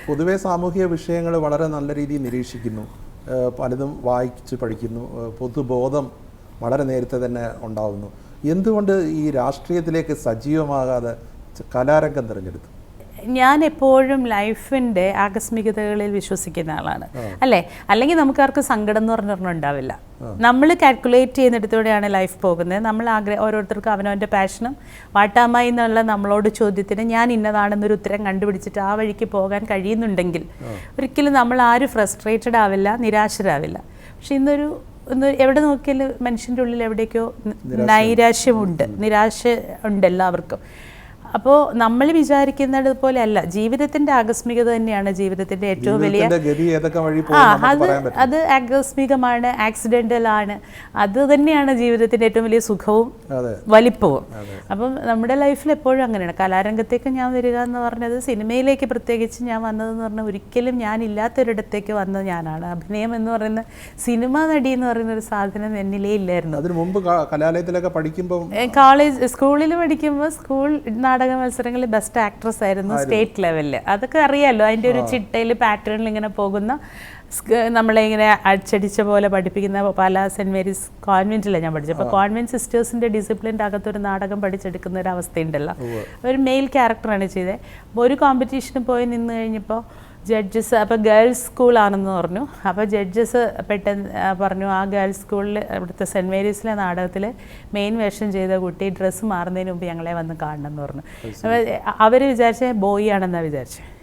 പൊതുവെ സാമൂഹിക വിഷയങ്ങൾ വളരെ നല്ല രീതിയിൽ നിരീക്ഷിക്കുന്നു, പലതും വായിച്ച് പഠിക്കുന്നു, പൊതുബോധം വളരെ നേരത്തെ തന്നെ ഉണ്ടാവുന്നു. എന്തുകൊണ്ട് ഈ രാഷ്ട്രീയത്തിലേക്ക് സജീവമാകാതെ കലാരംഗം തിരഞ്ഞെടുത്തു? ഞാൻ എപ്പോഴും ലൈഫിൻ്റെ ആകസ്മികതകളിൽ വിശ്വസിക്കുന്ന ആളാണ്, അല്ലേ? അല്ലെങ്കിൽ നമുക്കാർക്കും സങ്കടം എന്ന് പറഞ്ഞൊന്നും ഉണ്ടാവില്ല. നമ്മൾ കാൽക്കുലേറ്റ് ചെയ്യുന്നിടത്തൂടെയാണ് ലൈഫ് പോകുന്നത്. നമ്മൾ ഓരോരുത്തർക്കും അവനവൻ്റെ പാഷനും വാട്ടാമായി എന്നുള്ള നമ്മളോട് ചോദ്യത്തിന് ഞാൻ ഇന്നതാണെന്നൊരു ഉത്തരം കണ്ടുപിടിച്ചിട്ട് ആ വഴിക്ക് പോകാൻ കഴിയുന്നുണ്ടെങ്കിൽ ഒരിക്കലും നമ്മൾ ആരും ഫ്രസ്ട്രേറ്റഡ് ആവില്ല, നിരാശരാവില്ല. പക്ഷെ ഇന്ന് എവിടെ നോക്കിയാലും മനുഷ്യൻ്റെ ഉള്ളിൽ എവിടേക്കോ നൈരാശ്യമുണ്ട്, നിരാശ ഉണ്ട് എല്ലാവർക്കും. അപ്പോൾ നമ്മൾ വിചാരിക്കുന്നത് പോലെ അല്ല, ജീവിതത്തിൻ്റെ ആകസ്മികത തന്നെയാണ് ജീവിതത്തിൻ്റെ ഏറ്റവും വലിയ. അത് ആകസ്മികമാണ്, ആക്സിഡൻ്റലാണ്. അത് തന്നെയാണ് ജീവിതത്തിൻ്റെ ഏറ്റവും വലിയ സുഖവും വലിപ്പവും. അപ്പം നമ്മുടെ ലൈഫിൽ എപ്പോഴും അങ്ങനെയാണ്. കലാരംഗത്തേക്ക് ഞാൻ വരിക എന്ന് പറഞ്ഞത്, സിനിമയിലേക്ക് പ്രത്യേകിച്ച് ഞാൻ വന്നതെന്ന് പറഞ്ഞാൽ ഒരിക്കലും ഞാൻ ഇല്ലാത്തൊരിടത്തേക്ക് വന്നത് ഞാനാണ്. അഭിനയം എന്ന് പറയുന്ന, സിനിമ നടി എന്ന് പറയുന്ന ഒരു സാധനം എന്നിലേ ഇല്ലായിരുന്നു. അതിന് മുമ്പ് കലാലയത്തിലൊക്കെ പഠിക്കുമ്പോൾ, സ്കൂളിൽ പഠിക്കുമ്പോൾ സ്കൂൾ നാടക മത്സരങ്ങളിൽ ബെസ്റ്റ് ആക്ട്രസ് ആയിരുന്നു, സ്റ്റേറ്റ് ലെവലിൽ. അതൊക്കെ അറിയാമല്ലോ, അതിൻ്റെ ഒരു ചിട്ടയിൽ പാറ്റേണിൽ ഇങ്ങനെ പോകുന്ന, നമ്മളെ ഇങ്ങനെ അച്ചടിച്ച പോലെ പഠിപ്പിക്കുന്ന പല സെൻറ്റ് മേരീസ് കോൺവെൻറ്റിലാണ് ഞാൻ പഠിച്ചത്. അപ്പോൾ കോൺവെൻറ്റ് സിസ്റ്റേഴ്സിൻ്റെ ഡിസിപ്ലിൻ്റെ അകത്തൊരു നാടകം പഠിച്ചെടുക്കുന്ന ഒരു അവസ്ഥയുണ്ടല്ലോ. ഒരു മെയിൽ ക്യാരക്ടറാണ് ചെയ്തത്. അപ്പോൾ ഒരു കോമ്പറ്റീഷന് പോയി നിന്ന് കഴിഞ്ഞപ്പോൾ ജഡ്ജസ്, അപ്പോൾ ഗേൾസ് സ്കൂളാണെന്ന് പറഞ്ഞു. അപ്പോൾ ജഡ്ജസ് പെട്ടെന്ന് പറഞ്ഞു, ആ ഗേൾസ് സ്കൂളിൽ ഇവിടുത്തെ സെൻറ്റ് മേരീസിലെ നാടകത്തിൽ മെയിൻ വേഷം ചെയ്ത കുട്ടി ഡ്രസ്സ് മാറുന്നതിന് മുമ്പ് ഞങ്ങളെ വന്ന് കാണണം എന്ന് പറഞ്ഞു. അപ്പോൾ അവർ വിചാരിച്ച ബോയ് ആണെന്നാണ് വിചാരിച്ചത്.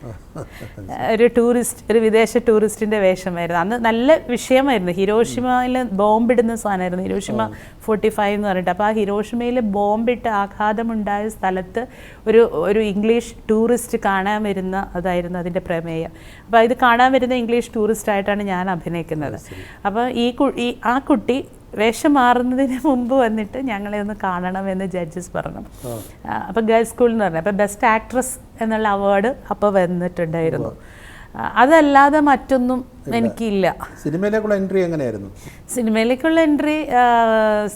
ഒരു വിദേശ ടൂറിസ്റ്റിൻ്റെ വേഷമായിരുന്നു. അന്ന് നല്ല വിഷയമായിരുന്നു. ഹിരോഷിമയിൽ ബോംബിടുന്ന സാധനമായിരുന്നു, ഹിരോഷിമ 45 എന്ന് പറഞ്ഞിട്ട്. അപ്പോൾ ആ ഹിരോഷിമയിൽ ബോംബിട്ട് ആഘാതമുണ്ടായ സ്ഥലത്ത് ഒരു ഇംഗ്ലീഷ് ടൂറിസ്റ്റ് കാണാൻ വരുന്ന അതായിരുന്നു അതിൻ്റെ പ്രമേയം. അപ്പോൾ ഇത് കാണാൻ വരുന്ന ഇംഗ്ലീഷ് ടൂറിസ്റ്റായിട്ടാണ് ഞാൻ അഭിനയിക്കുന്നത്. അപ്പോൾ ആ കുട്ടി വേഷം മാറുന്നതിന് മുമ്പ് വന്നിട്ട് ഞങ്ങളെ ഒന്ന് കാണണമെന്ന് ജഡ്ജസ് പറഞ്ഞു. അപ്പോൾ ഗേൾസ് സ്കൂൾ എന്ന് പറഞ്ഞു. അപ്പോൾ ബെസ്റ്റ് ആക്ട്രസ് എന്നുള്ള അവാർഡ് അപ്പോൾ വന്നിട്ടുണ്ടായിരുന്നു. അതല്ലാതെ മറ്റൊന്നും എനിക്കില്ല. സിനിമയിലേക്കുള്ള എൻട്രി എങ്ങനെയായിരുന്നു? സിനിമയിലേക്കുള്ള എൻട്രി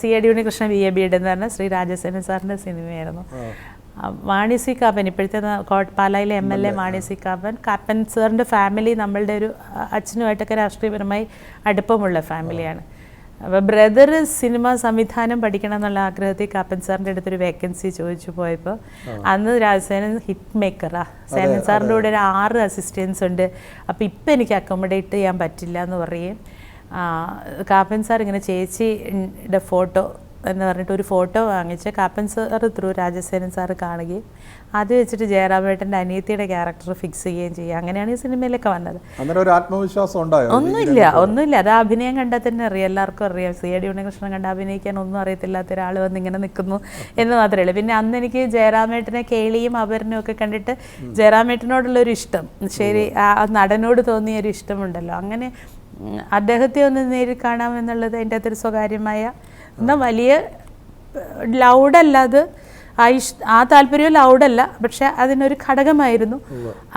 CAD ഉണ്ണികൃഷ്ണൻ BABEd എന്ന് പറഞ്ഞ ശ്രീ രാജസേനൻ സാറിൻ്റെ സിനിമയായിരുന്നു. മാണി സി കാപ്പൻ, ഇപ്പോഴത്തെ പാലായിലെ MLA മാണി സി കാപ്പൻ, കാപ്പൻ സാറിൻ്റെ ഫാമിലി നമ്മളുടെ ഒരു അച്ഛനുമായിട്ടൊക്കെ രാഷ്ട്രീയപരമായി അടുപ്പമുള്ള ഫാമിലിയാണ്. അപ്പോൾ ബ്രദർ സിനിമ സംവിധാനം പഠിക്കണം എന്നുള്ള ആഗ്രഹത്തിൽ കാപ്പൻ സാറിൻ്റെ അടുത്തൊരു വേക്കൻസി ചോദിച്ചു പോയപ്പോൾ, അന്ന് രാജസേനൻ ഹിറ്റ് മേക്കറാണ്. സേനൻ സാറിൻ്റെ കൂടെ ഒരു 6 അസിസ്റ്റൻസ് ഉണ്ട്. അപ്പോൾ ഇപ്പം എനിക്ക് അക്കോമഡേറ്റ് ചെയ്യാൻ പറ്റില്ല എന്ന് പറയുകയും, കാപ്പൻ സാർ ഇങ്ങനെ ചേച്ചിയുടെ ഫോട്ടോ എന്ന് പറഞ്ഞിട്ട് ഒരു ഫോട്ടോ വാങ്ങിച്ച് Kappan sir through Rajasenan sir കാണുകയും അത് വെച്ചിട്ട് ജയറാമേട്ടൻ്റെ അനിയത്തിയുടെ ക്യാരക്ടർ ഫിക്സ് ചെയ്യുകയും ചെയ്യുക. അങ്ങനെയാണ് ഈ സിനിമയിലൊക്കെ വന്നത്. ഒന്നുമില്ല. അത് അഭിനയം കണ്ടാൽ തന്നെ അറിയാം, എല്ലാവർക്കും അറിയാം. CAD ഉണ്ണികൃഷ്ണൻ കണ്ട അഭിനയിക്കാൻ ഒന്നും അറിയത്തില്ലാത്ത ഒരാൾ വന്ന് ഇങ്ങനെ നിൽക്കുന്നു എന്ന് മാത്രമേ ഉള്ളൂ. പിന്നെ അന്ന് എനിക്ക് ജയറാമേട്ടനെ കേളിയും അപരനും ഒക്കെ കണ്ടിട്ട് ജയറാമേട്ടനോടുള്ളൊരു ഇഷ്ടം, ശരി, ആ നടനോട് തോന്നിയ ഒരു ഇഷ്ടമുണ്ടല്ലോ, അങ്ങനെ അദ്ദേഹത്തെ ഒന്ന് നേരിൽ കാണാമെന്നുള്ളത് എൻ്റെ അകത്തൊരു സ്വകാര്യമായ, എന്നാൽ വലിയ ലൗഡല്ല, അത് ആ താല്പര്യം ലൗഡല്ല, പക്ഷെ അതിനൊരു ഘടകമായിരുന്നു.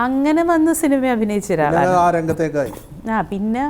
അങ്ങനെ വന്ന് സിനിമ അഭിനയിച്ച ഒരാളാണ്. പിന്നെ